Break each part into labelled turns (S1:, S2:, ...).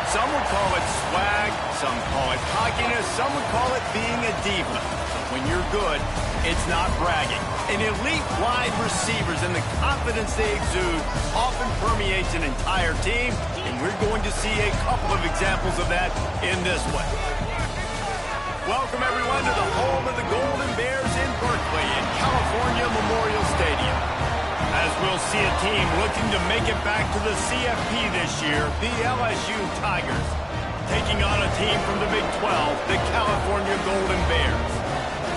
S1: Some would call it swag, some call it cockiness, some would call it being a diva. When you're good, it's not bragging. An elite wide receivers and the confidence they exude often permeates an entire team, and we're going to see a couple of examples of that in this one. Welcome, everyone, to the home of the Golden Bears in Berkeley in California Memorial Stadium. As we'll see a team looking to make it back to the CFP this year, the LSU Tigers, taking on a team from the Big 12, the California Golden Bears.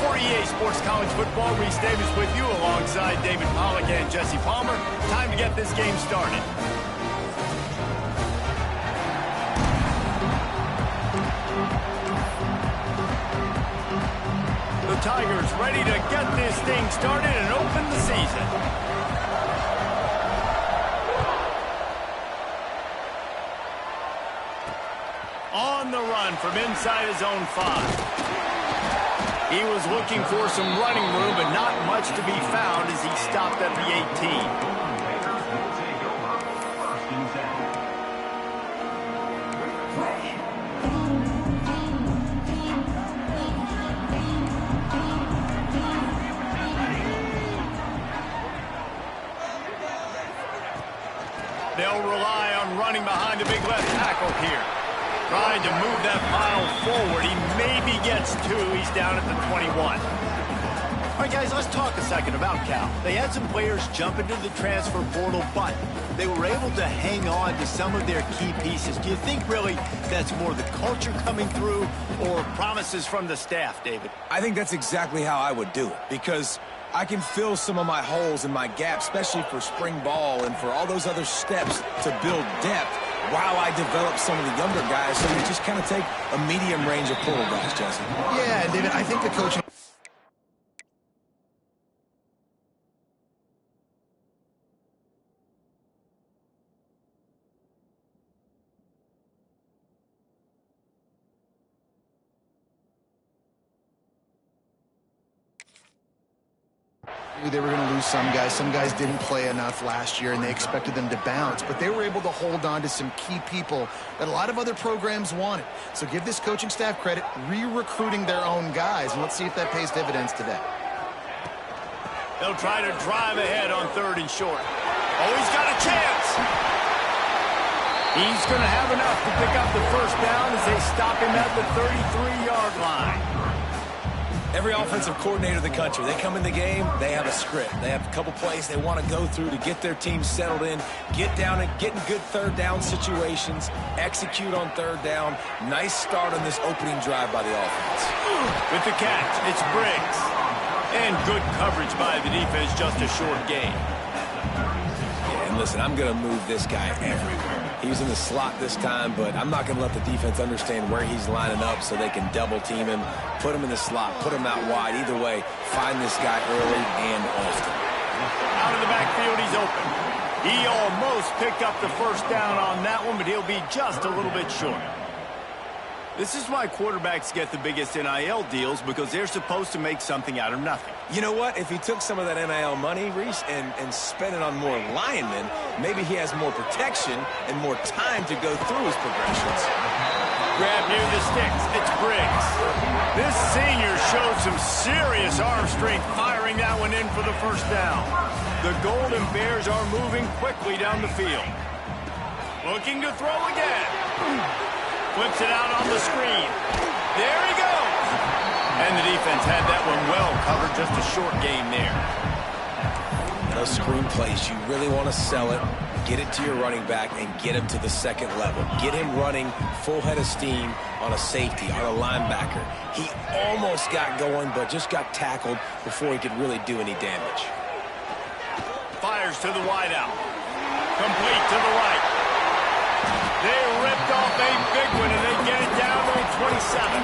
S1: For EA Sports College Football, Reese Davis with you alongside David Pollack and Jesse Palmer. Time to get this game started. The Tigers ready to get this thing started and open the season. On the run from inside his own 5. He was looking for some running room, but not much to be found as he stopped at the 18. They'll rely on running behind a big left tackle here. Trying to move that pile forward. He maybe gets 2. He's down at the 21. All right, guys, let's talk a second about Cal. They had some players jump into the transfer portal, but they were able to hang on to some of their key pieces. Do you think really that's more the culture coming through or promises from the staff, David?
S2: I think that's exactly how I would do it, because I can fill some of my holes and my gaps, especially for spring ball and for all those other steps to build depth, while I develop some of the younger guys, so we just kind of take a medium range of portal guys, Jesse.
S3: Yeah, David, I think the coaching... They were going to lose some guys. Some guys didn't play enough last year, and they expected them to bounce. But they were able to hold on to some key people that a lot of other programs wanted. So give this coaching staff credit, re-recruiting their own guys. And let's see if that pays dividends today.
S1: They'll try to drive ahead on 3rd and short. Oh, he's got a chance. He's going to have enough to pick up the first down as they stop him at the 33-yard line.
S2: Every offensive coordinator in the country, they come in the game, they have a script. They have a couple plays they want to go through to get their team settled in, get down and get in good 3rd down situations, execute on 3rd down. Nice start on this opening drive by the offense.
S1: With the catch, it's Briggs. And good coverage by the defense, just a short gain.
S2: Yeah, and listen, I'm going to move this guy everywhere. He was in the slot this time, but I'm not going to let the defense understand where he's lining up so they can double team him, put him in the slot, put him out wide. Either way, find this guy early and often.
S1: Out of the backfield, he's open. He almost picked up the first down on that one, but he'll be just a little bit short. This is why quarterbacks get the biggest NIL deals, because they're supposed to make something out of nothing.
S2: You know what? If he took some of that NIL money, Reese, and spent it on more linemen, maybe he has more protection and more time to go through his progressions.
S1: Grab near the sticks. It's Briggs. This senior showed some serious arm strength firing that one in for the first down. The Golden Bears are moving quickly down the field. Looking to throw again. Flips it out on the screen. There he goes. And the defense had that one well covered, just a short gain there.
S2: Those screen plays, you really want to sell it, get it to your running back, and get him to the 2nd level. Get him running full head of steam on a safety, on a linebacker. He almost got going, but just got tackled before he could really do any damage.
S1: Fires to the wideout. Complete to the right. They ripped off a big one, and they get it down to the 27.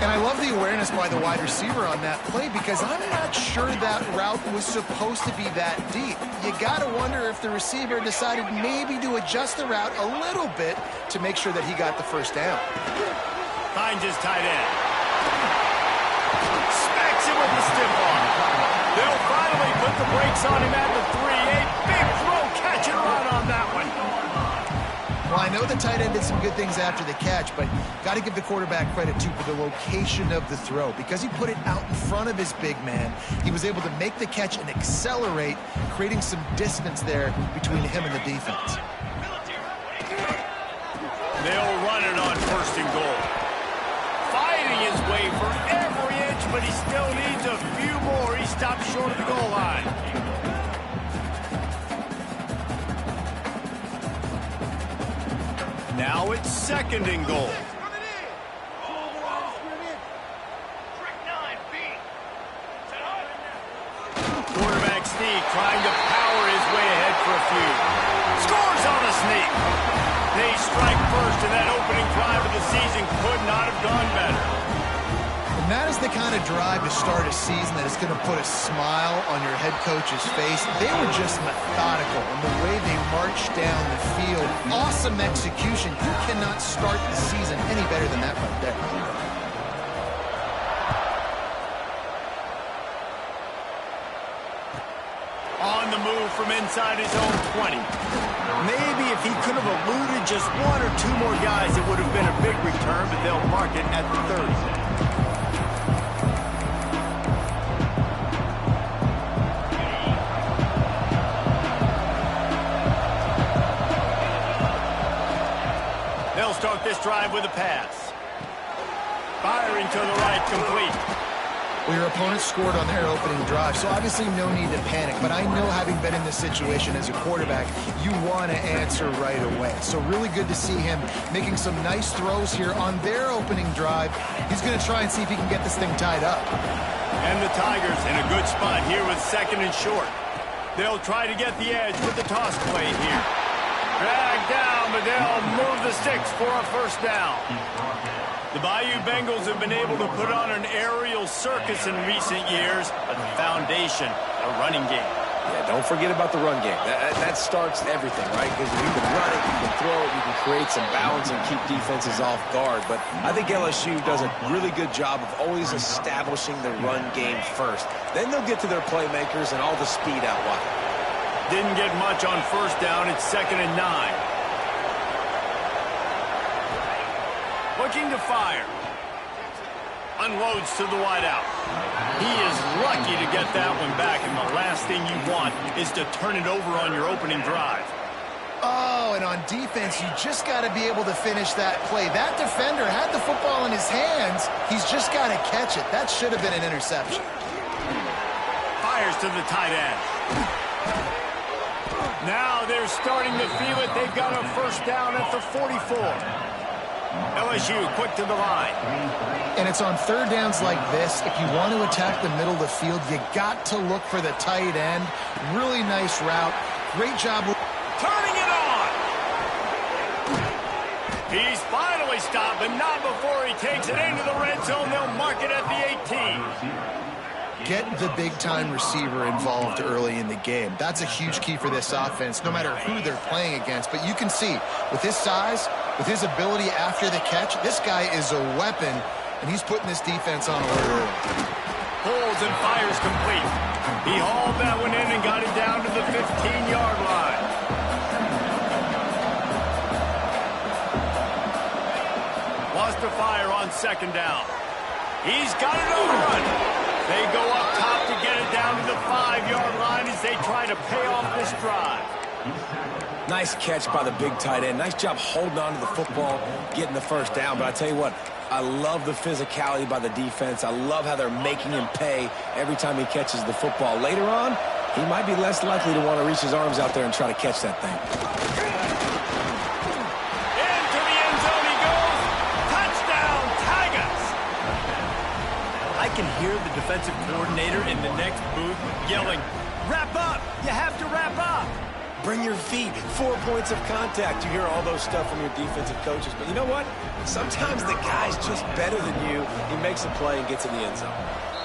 S3: And I love the awareness by the wide receiver on that play, because I'm not sure that route was supposed to be that deep. You got to wonder if the receiver decided maybe to adjust the route a little bit to make sure that he got the first down.
S1: Finds his tight end. Smacks him with the stiff arm. They'll finally put the brakes on him at the 3. A big throw, catch and run on that one.
S3: Well, I know the tight end did some good things after the catch, but got to give the quarterback credit, too, for the location of the throw. Because he put it out in front of his big man, he was able to make the catch and accelerate, creating some distance there between him and the defense.
S1: They'll run it on 1st and goal. Fighting his way for every inch, but he still needs a few more. He stopped short of the goal line. Now it's 2nd and goal. Quarterback sneak, trying to power his way ahead for a few. Scores on the sneak. They strike first, and that opening drive of the season could not have gone better.
S3: And that is the kind of drive to start a season that is going to put a smile on your head coach's face. They were just methodical in the way they marched down the field. Awesome execution. You cannot start the season any better than that right there.
S1: On the move from inside his own 20. Maybe if he could have eluded just 1 or 2 more guys, it would have been a big return, but they'll mark it at the 30. They'll start this drive with a pass. Firing to the right, complete.
S3: Well, your opponent scored on their opening drive, so obviously no need to panic. But I know, having been in this situation as a quarterback, you want to answer right away. So really good to see him making some nice throws here on their opening drive. He's going to try and see if he can get this thing tied up.
S1: And the Tigers in a good spot here with 2nd and short. They'll try to get the edge with the toss play here. Drag down, but they'll move the sticks for a 1st down. The Bayou Bengals have been able to put on an aerial circus in recent years, but the foundation, a running game.
S2: Yeah, don't forget about the run game. That starts everything, right? Because you can run it, you can throw it, you can create some balance and keep defenses off guard. But I think LSU does a really good job of always establishing the run game first. Then they'll get to their playmakers and all the speed out wide.
S1: Didn't get much on 1st down. It's 2nd and 9. Looking to fire. Unloads to the wideout. He is lucky to get that one back, and the last thing you want is to turn it over on your opening drive.
S3: Oh, and on defense, you just got to be able to finish that play. That defender had the football in his hands. He's just got to catch it. That should have been an interception.
S1: Fires to the tight end. Now they're starting to feel it. They've got a 1st down at the 44. LSU quick to the line.
S3: And it's on 3rd downs like this. If you want to attack the middle of the field, you got to look for the tight end. Really nice route. Great job.
S1: Turning it on. He's finally stopped, but not before he takes it into the red zone. They'll mark it at the 18.
S3: Get the big-time receiver involved early in the game. That's a huge key for this offense, no matter who they're playing against. But you can see, with his size, with his ability after the catch, this guy is a weapon, and he's putting this defense on alert early.
S1: Pulls and fires complete. He hauled that one in and got it down to the 15-yard line. Lost to fire on 2nd down. He's got it overrun. They go up top to get it down to the 5-yard line as they try to pay off this drive.
S2: Nice catch by the big tight end. Nice job holding on to the football, getting the 1st down. But I tell you what, I love the physicality by the defense. I love how they're making him pay every time he catches the football. Later on, he might be less likely to want to reach his arms out there and try to catch that thing.
S1: Into the end zone he goes. Touchdown, Tigers! I can hear the defensive coordinator in the next booth yelling, "Wrap up! You have to wrap up!"
S2: Bring your feet. 4 points of contact. You hear all those stuff from your defensive coaches. But you know what? Sometimes the guy's just better than you. He makes a play and gets in the end zone.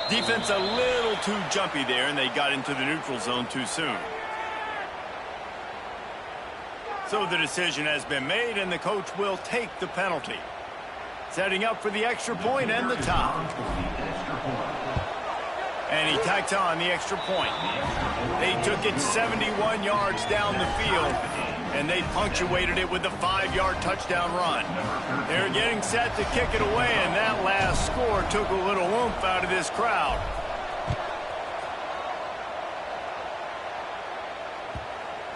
S1: Defense a little too jumpy there, and they got into the neutral zone too soon. So the decision has been made, and the coach will take the penalty. Setting up for the extra point and the top. And he tacks on the extra point. They took it 71 yards down the field, and they punctuated it with a 5-yard touchdown run. They're getting set to kick it away, and that last score took a little oomph out of this crowd.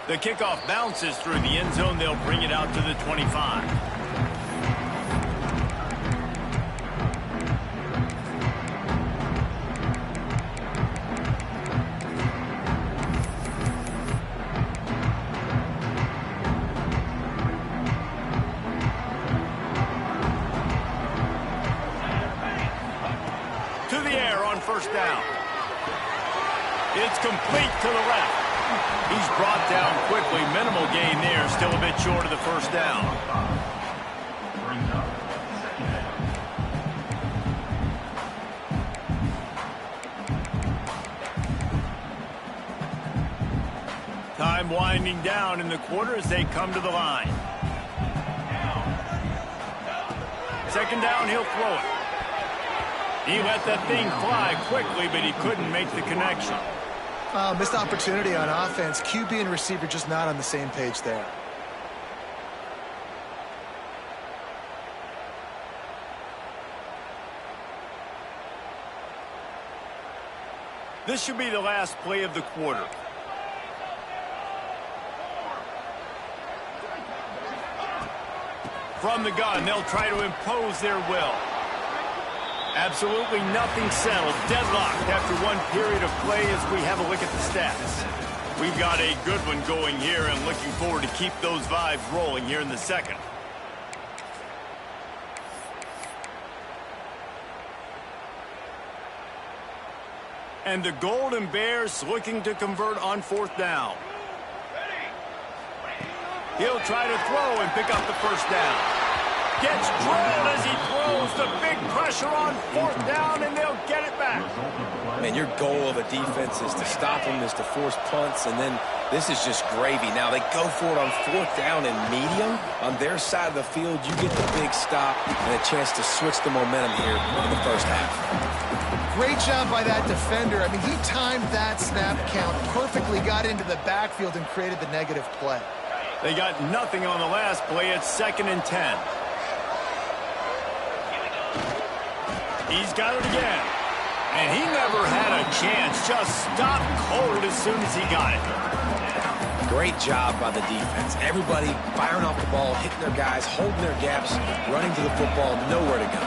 S1: The kickoff bounces through the end zone. They'll bring it out to the 25. First down. It's complete to the left. He's brought down quickly. Minimal gain there. Still a bit short of the first down. Time winding down in the quarter as they come to the line. Second down, he'll throw it. He let that thing fly quickly, but he couldn't make the connection.
S3: Missed opportunity on offense. QB and receiver just not on the same page there.
S1: This should be the last play of the quarter. From the gun, they'll try to impose their will. Absolutely nothing settled. Deadlocked after one period of play as we have a look at the stats. We've got a good one going here and looking forward to keep those vibes rolling here in the second. And the Golden Bears looking to convert on fourth down. He'll try to throw and pick up the first down. Gets drilled as he throws. The big pressure on fourth down, and they'll get it back.
S2: Man, your goal of a defense is to stop them, is to force punts, and then this is just gravy. Now they go for it on fourth down and medium. On their side of the field, you get the big stop and a chance to switch the momentum here in the first half.
S3: Great job by that defender. I mean, he timed that snap count perfectly, got into the backfield and created the negative play.
S1: They got nothing on the last play. It's 2nd and 10. He's got it again. And he never had a chance. Just stopped cold as soon as he got it.
S2: Great job by the defense. Everybody firing off the ball, hitting their guys, holding their gaps, running to the football, nowhere to go.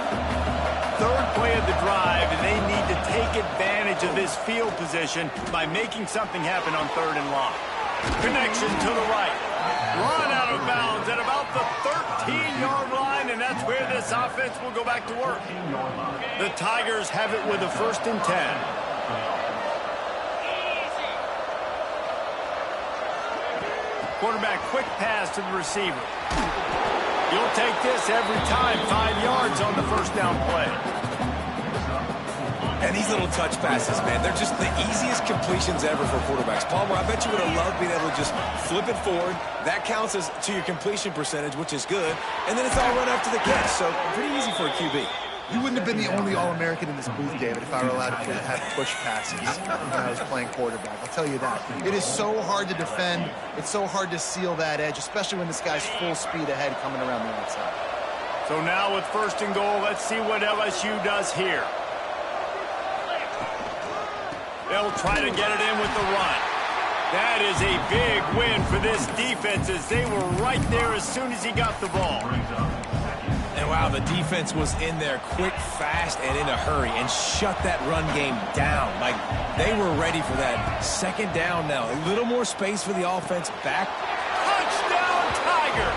S1: Third play of the drive, and they need to take advantage of this field position by making something happen on 3rd and long. Connection to the right. Run out of bounds at about the 13-yard line, and that's where this offense will go back to work. The Tigers have it with a 1st and 10. Quarterback quick pass to the receiver. You'll take this every time. 5 yards on the first down play.
S2: And these little touch passes, man, they're just the easiest completions ever for quarterbacks. Palmer, I bet you would have loved being able to just flip it forward. That counts as to your completion percentage, which is good. And then it's all run after the catch, so pretty easy for a QB.
S3: You wouldn't have been the only All-American in this booth, David, if I were allowed to have push passes when I was playing quarterback. I'll tell you that. It is so hard to defend. It's so hard to seal that edge, especially when this guy's full speed ahead coming around the outside.
S1: So now with 1st and goal, let's see what LSU does here. They'll try to get it in with the run. That is a big win for this defense as they were right there as soon as he got the ball.
S2: And wow, the defense was in there quick, fast, and in a hurry and shut that run game down. Like, they were ready for that. 2nd down now. A little more space for the offense back.
S1: Touchdown, Tiger!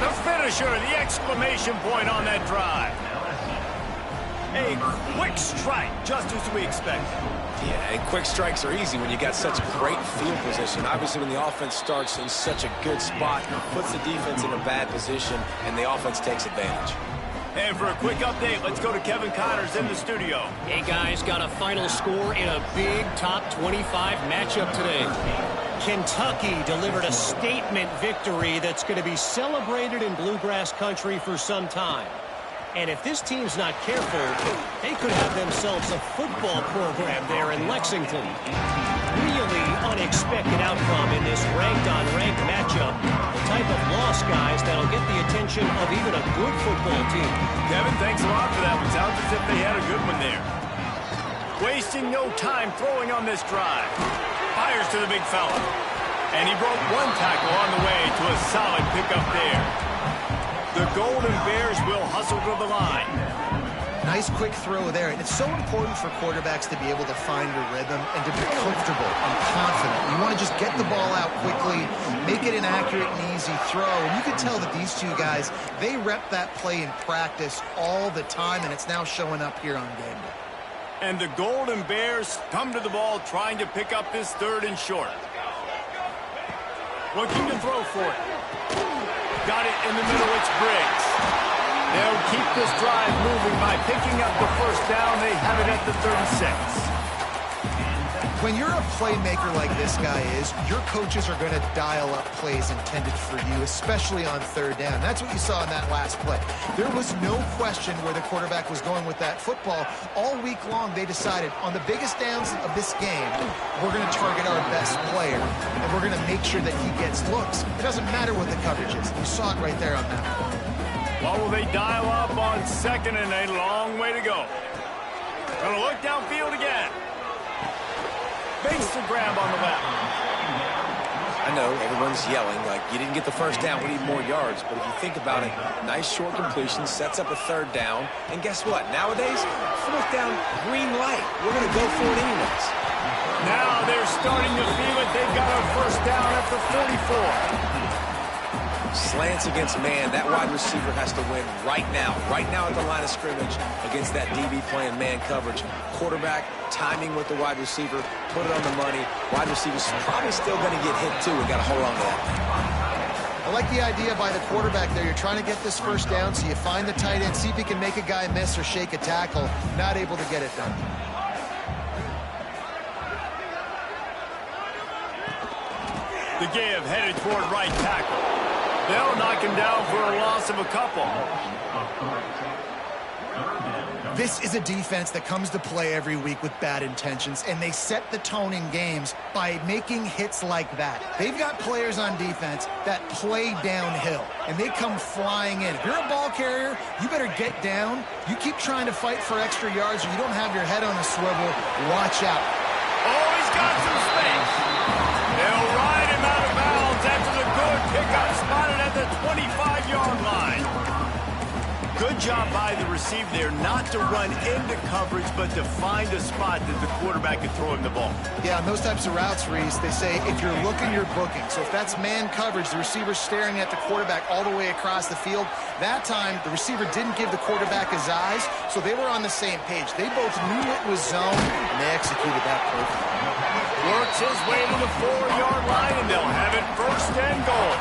S1: The finisher, the exclamation point on that drive. A quick strike, just as we expected.
S2: Yeah, and quick strikes are easy when you got such great field position. Obviously, when the offense starts in such a good spot, puts the defense in a bad position, and the offense takes advantage.
S1: And for a quick update, let's go to Kevin Connors in the studio.
S4: Hey, guys, got a final score in a big top 25 matchup today. Kentucky delivered a statement victory that's going to be celebrated in Bluegrass country for some time. And if this team's not careful, they could have themselves a football program there in Lexington. Really unexpected outcome in this ranked-on-ranked matchup. The type of loss, guys, that'll get the attention of even a good football team.
S1: Kevin, thanks a lot for that one. Sounds as if they had a good one there. Wasting no time throwing on this drive. Fires to the big fella. And he broke one tackle on the way to a solid pickup there. The Golden Bears will hustle to the line.
S3: Nice quick throw there. And it's so important for quarterbacks to be able to find a rhythm and to be comfortable and confident. You want to just get the ball out quickly, make it an accurate and easy throw. And you can tell that these two guys, they rep that play in practice all the time, and it's now showing up here on game day.
S1: And the Golden Bears come to the ball trying to pick up this 3rd and short. Looking to throw for it. Got it in the middle, it's Briggs. They'll keep this drive moving by picking up the first down. They have it at the 36.
S3: When you're a playmaker like this guy is, your coaches are going to dial up plays intended for you, especially on 3rd down. That's what you saw in that last play. There was no question where the quarterback was going with that football. All week long, they decided on the biggest downs of this game, we're going to target our best player, and we're going to make sure that he gets looks. It doesn't matter what the coverage is. You saw it right there on that play.
S1: What will they dial up on 2nd and a long way to go? Gonna look downfield again. Makes the grab on the left.
S2: I know everyone's yelling like you didn't get the first down, we need more yards. But if you think about it, nice short completion, sets up a 3rd down. And guess what? Nowadays, 4th down, green light. We're going to go for it anyways.
S1: Now they're starting to feel it. They've got a first down at the 44.
S2: Slants against man. That wide receiver has to win right now at the line of scrimmage against that DB playing man coverage. Quarterback, timing with the wide receiver, put it on the money. Wide receiver's probably still going to get hit too. We got to hold on to that.
S3: I like the idea by the quarterback there. You're trying to get this first down, so you find the tight end, see if he can make a guy miss or shake a tackle. Not able to get it done.
S1: The give headed toward right tackle. They'll knock him down for a loss of a couple.
S3: This is a defense that comes to play every week with bad intentions, and they set the tone in games by making hits like that. They've got players on defense that play downhill, and they come flying in. If you're a ball carrier, you better get down. You keep trying to fight for extra yards, or you don't have your head on a swivel. Watch out.
S1: Oh, he's got some space. They'll ride him out of bounds after the good pickup, spotted at the 25-yard line. Good job by the receiver there not to run into coverage, but to find a spot that the quarterback could throw him the ball.
S3: Yeah, on those types of routes, Reese, they say if you're looking, you're booking. So if that's man coverage, the receiver's staring at the quarterback all the way across the field. That time, the receiver didn't give the quarterback his eyes, so they were on the same page. They both knew it was zone, and they executed that perfectly.
S1: Works his way to the 4-yard line, and they'll have it 1st and goal.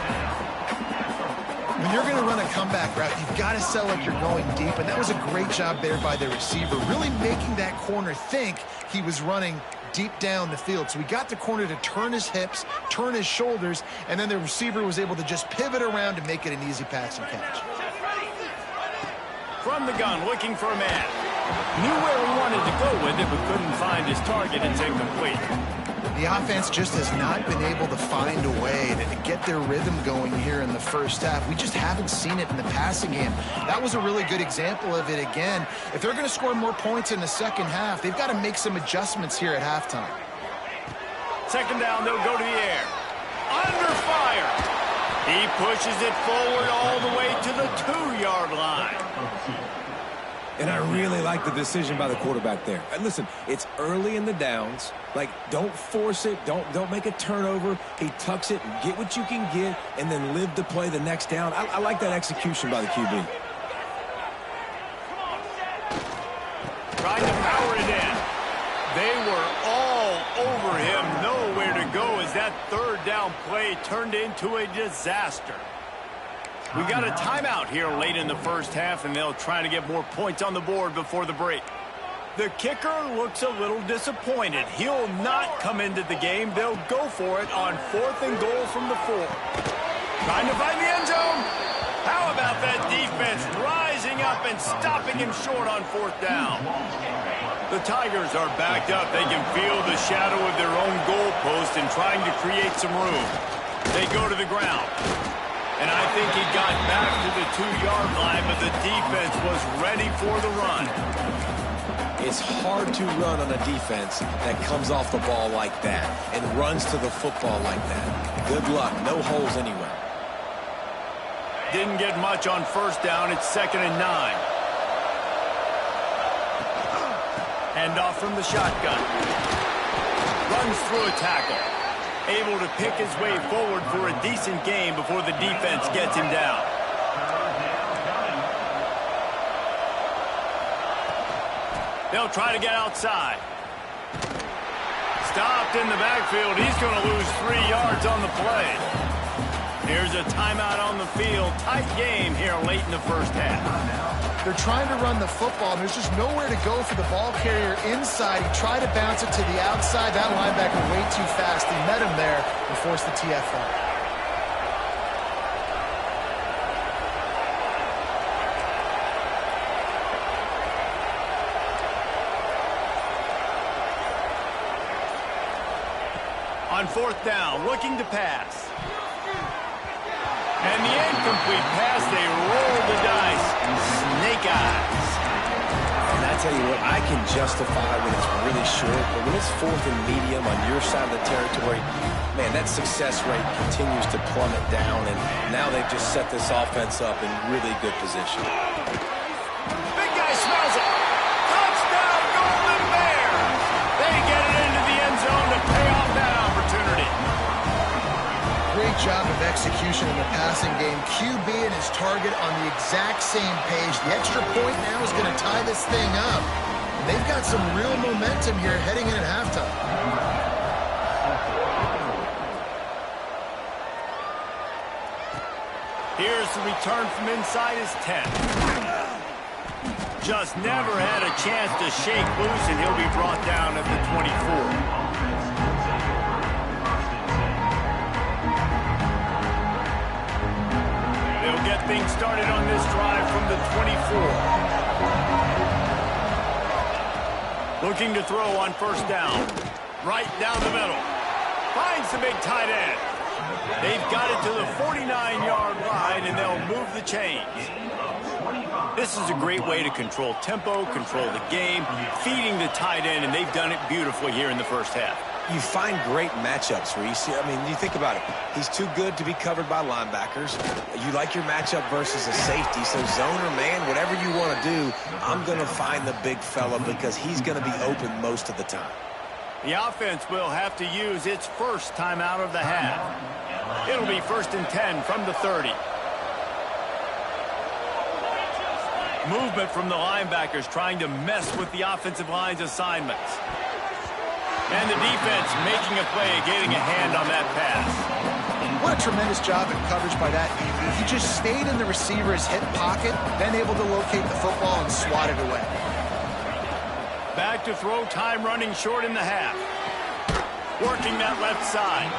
S3: When you're going to run a comeback route, you've got to sell like you're going deep, and that was a great job there by the receiver, really making that corner think he was running deep down the field. So he got the corner to turn his hips, turn his shoulders, and then the receiver was able to just pivot around and make it an easy pass and catch.
S1: From the gun, looking for a man. Knew where he wanted to go with it, but couldn't find his target. It's incomplete.
S3: The offense just has not been able to find a way to get their rhythm going here in the first half. We just haven't seen it in the passing game. That was a really good example of it again. If they're going to score more points in the second half, they've got to make some adjustments here at halftime.
S1: 2nd down, they'll go to the air. Under fire. He pushes it forward all the way to the 2-yard line.
S2: And I really like the decision by the quarterback there. And listen, it's early in the downs. Like, don't force it. Don't make a turnover. He tucks it and get what you can get and then live to play the next down. I like that execution by the QB.
S1: Trying to power it in. They were all over him. Nowhere to go as that 3rd down play turned into a disaster. We got a timeout here late in the first half, and they'll try to get more points on the board before the break. The kicker looks a little disappointed. He'll not come into the game. They'll go for it on 4th and goal from the 4. Trying to find the end zone. How about that defense rising up and stopping him short on 4th down. The Tigers are backed up. They can feel the shadow of their own goalpost and trying to create some room. They go to the ground. And I think he got back to the 2-yard line, but the defense was ready for the run.
S2: It's hard to run on a defense that comes off the ball like that and runs to the football like that. Good luck. No holes anywhere.
S1: Didn't get much on 1st down. It's 2nd and 9. Hand off from the shotgun. Runs through a tackle. Able to pick his way forward for a decent gain before the defense gets him down. They'll try to get outside. Stopped in the backfield. He's going to lose 3 yards on the play. Here's a timeout on the field. Tight game here late in the 1st half.
S3: They're trying to run the football, and there's just nowhere to go for the ball carrier inside. He tried to bounce it to the outside. That linebacker way too fast. He met him there and forced the TFL.
S1: On 4th down, looking to pass. And the incomplete pass, they roll the dice. Snake eyes.
S2: And I tell you what, I can justify when it's really short, but when it's 4th and medium on your side of the territory, man, that success rate continues to plummet down, and now they've just set this offense up in really good position.
S1: Big guy smells it. Touchdown, Golden Bears. They get it into the end zone to pay off that opportunity.
S3: Great job of execution in the passing game. QB and his target on the exact same page. The extra point now is going to tie this thing up. They've got some real momentum here heading in at halftime.
S1: Here's the return from inside his 10. Just never had a chance to shake loose, and he'll be brought down at the 24. Get things started on this drive from the 24. Looking to throw on 1st down. Right down the middle. Finds the big tight end. They've got it to the 49-yard line, and they'll move the chains. This is a great way to control tempo, control the game, feeding the tight end, and they've done it beautifully here in the 1st half.
S2: You find great matchups, Reese. I mean, you think about it. He's too good to be covered by linebackers. You like your matchup versus a safety, so zone or man, whatever you want to do, I'm going to find the big fella because he's going to be open most of the time.
S1: The offense will have to use its first timeout of the half. It'll be 1st and 10 from the 30. Movement from the linebackers trying to mess with the offensive line's assignments. And the defense making a play, getting a hand on that pass.
S3: What a tremendous job in coverage by that DB. He just stayed in the receiver's hip pocket, then able to locate the football and swat it away.
S1: Back to throw, time running short in the half. Working that left side.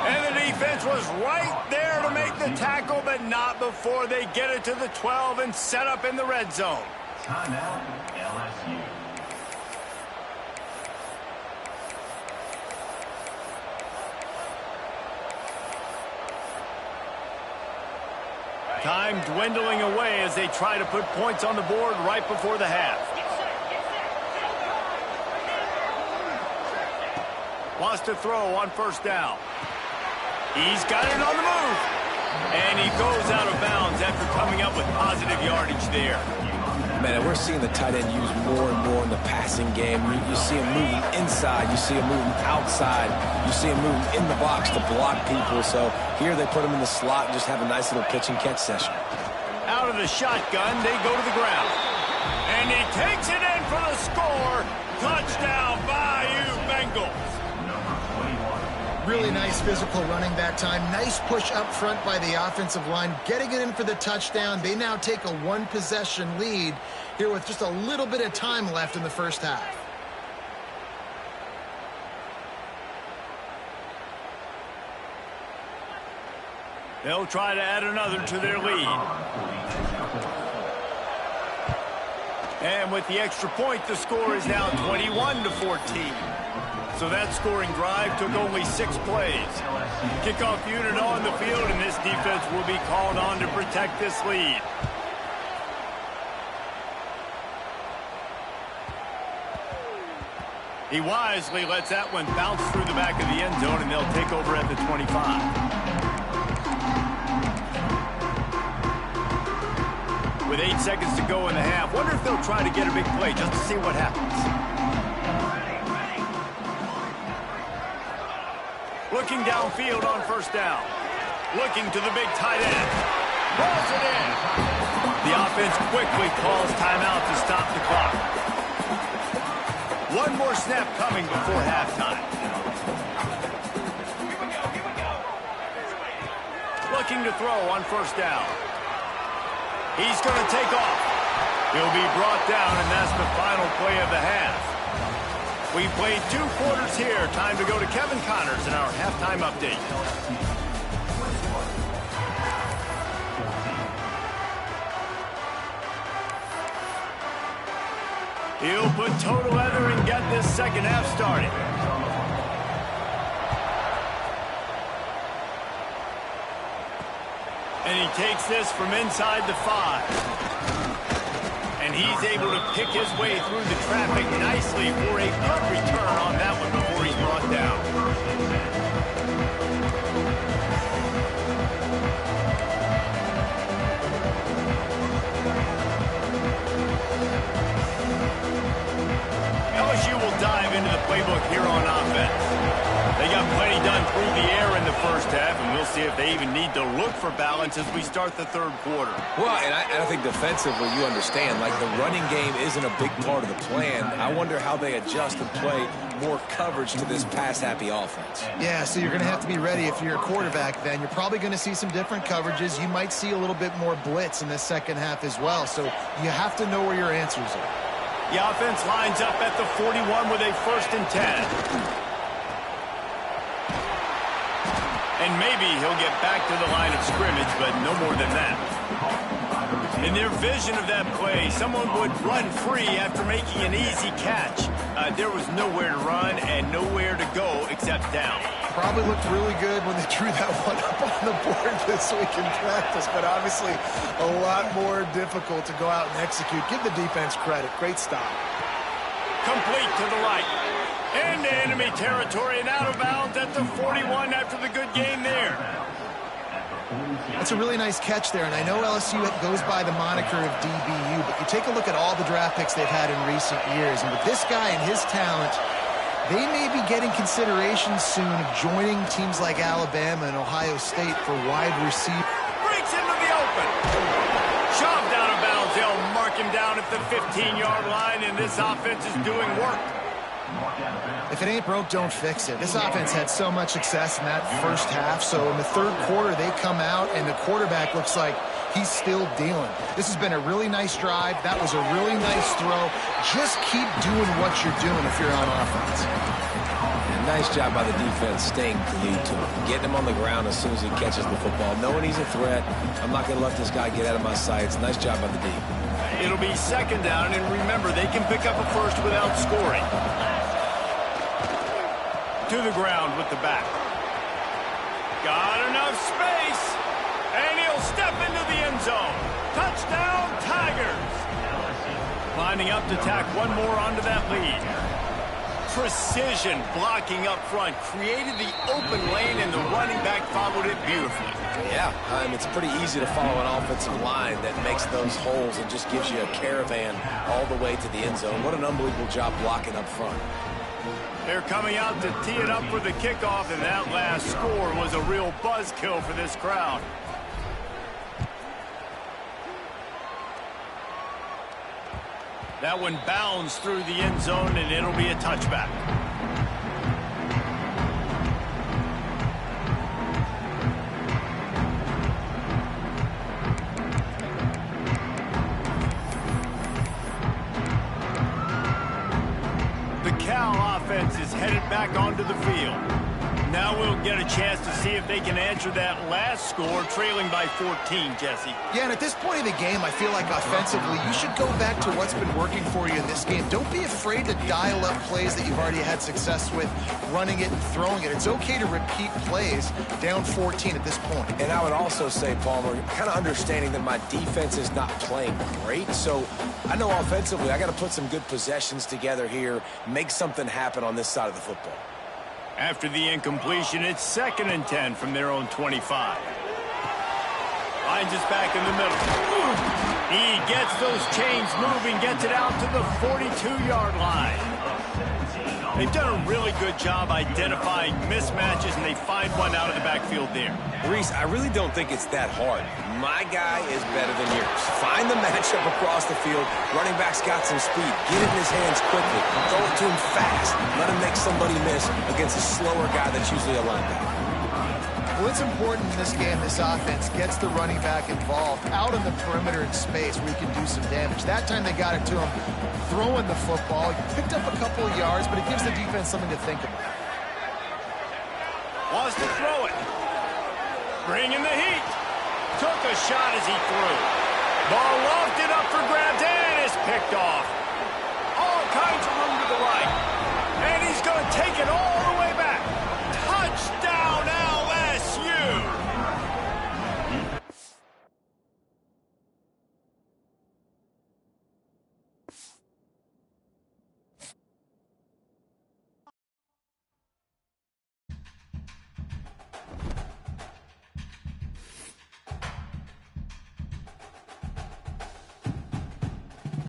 S1: And the defense was right there to make the tackle, but not before they get it to the 12 and set up in the red zone.
S5: Timeout, LSU.
S1: Time dwindling away as they try to put points on the board right before the half. Wants to throw on 1st down. He's got it on the move. And he goes out of bounds after coming up with positive yardage there.
S2: Man, we're seeing the tight end used more and more in the passing game. You see him moving inside. You see him moving outside. You see him moving in the box to block people. So here they put him in the slot and just have a nice little pitch and catch session.
S1: Out of the shotgun, they go to the ground. And he takes it in for the score. Touchdown, Bayou Bengals.
S3: Really nice physical running that time. Nice push up front by the offensive line. Getting it in for the touchdown. They now take a one-possession lead here with just a little bit of time left in the 1st half.
S1: They'll try to add another to their lead. And with the extra point, the score is now 21-14. So that scoring drive took only 6 plays. Kickoff unit on the field, and this defense will be called on to protect this lead. He wisely lets that one bounce through the back of the end zone, and they'll take over at the 25. With 8 seconds to go in the half, wonder if they'll try to get a big play just to see what happens. Looking downfield on first down. Looking to the big tight end. Rolls it in. The offense quickly calls timeout to stop the clock. One more snap coming before halftime. Looking to throw on first down. He's going to take off. He'll be brought down, and that's the final play of the half. We played 2 quarters here. Time to go to Kevin Connors in our halftime update. He'll put total leather and get this second half started. And he takes this from inside the 5. And he's able to pick his way through the traffic nicely for a good return on that one before he's brought down. LSU will dive into the playbook here on offense. They got plenty done through the air in the first half, and we'll see if they even need to look for balance as we start the third quarter.
S2: Well, and I think defensively, you understand, like the running game isn't a big part of the plan. I wonder how they adjust and play more coverage to this pass-happy offense.
S3: Yeah, so you're going to have to be ready if you're a quarterback then. You're probably going to see some different coverages. You might see a little bit more blitz in the second half as well, so you have to know where your answers are.
S1: The offense lines up at the 41 with a 1st and 10. And maybe he'll get back to the line of scrimmage, but no more than that. In their vision of that play, someone would run free after making an easy catch. There was nowhere to run and nowhere to go except down.
S3: Probably looked really good when they drew that one up on the board this week in practice, but obviously a lot more difficult to go out and execute. Give the defense credit. Great stop.
S1: Complete to the right. Into enemy territory and out of bounds at the 41 after the good game there.
S3: That's a really nice catch there, and I know LSU goes by the moniker of DBU, but you take a look at all the draft picks they've had in recent years, and with this guy and his talent, they may be getting consideration soon of joining teams like Alabama and Ohio State for wide receiver.
S1: Breaks into the open. Shoved out of bounds. They'll mark him down at the 15-yard line, and this offense is doing work.
S3: If it ain't broke, don't fix it. This offense had so much success in that first half, so in the third quarter, they come out, and the quarterback looks like he's still dealing. This has been a really nice drive. That was a really nice throw. Just keep doing what you're doing if you're on offense.
S2: And nice job by the defense staying glued to him, getting him on the ground as soon as he catches the football, knowing he's a threat. I'm not going to let this guy get out of my sights. Nice job by the D.
S1: It'll be second down, and remember, they can pick up a first without scoring. To the ground with the back. Got enough space, and he'll step into the end zone. Touchdown, Tigers. Lining up to tack one more onto that lead. Precision blocking up front, created the open lane, and the running back followed it beautifully.
S2: Yeah, it's pretty easy to follow an offensive line that makes those holes and just gives you a caravan all the way to the end zone. What an unbelievable job blocking up front.
S1: They're coming out to tee it up for the kickoff, and that last score was a real buzzkill for this crowd. That one bounds through the end zone, and it'll be a touchback. The Cal offense is headed back onto the field. Now we'll get a chance to see if they can answer that last score, trailing by 14, Jesse.
S3: Yeah, and at this point of the game, I feel like offensively, you should go back to what's been working for you in this game. Don't be afraid to dial up plays that you've already had success with, running it and throwing it. It's okay to repeat plays down 14 at this point.
S2: And I would also say, Palmer, kind of understanding that my defense is not playing great. So I know offensively I got to put some good possessions together here, make something happen on this side of the football.
S1: After the incompletion, it's 2nd and 10 from their own 25. Finds us back in the middle. He gets those chains moving, gets it out to the 42-yard line. They've done a really good job identifying mismatches, and they find one out of the backfield there.
S2: Reese, I really don't think it's that hard. My guy is better than yours. Find the matchup across the field. Running back's got some speed. Get it in his hands quickly. Throw it to him fast. Let him make somebody miss against a slower guy that's usually a linebacker.
S3: Well, it's important in this game, this offense gets the running back involved out on the perimeter in space where he can do some damage. That time they got it to him throwing the football. He picked up a couple of yards, but it gives the defense something to think about.
S1: Wants to throw it. Bringing the heat. Took a shot as he threw. Ball lofted up for grabs and is picked off. All kinds of room to the right.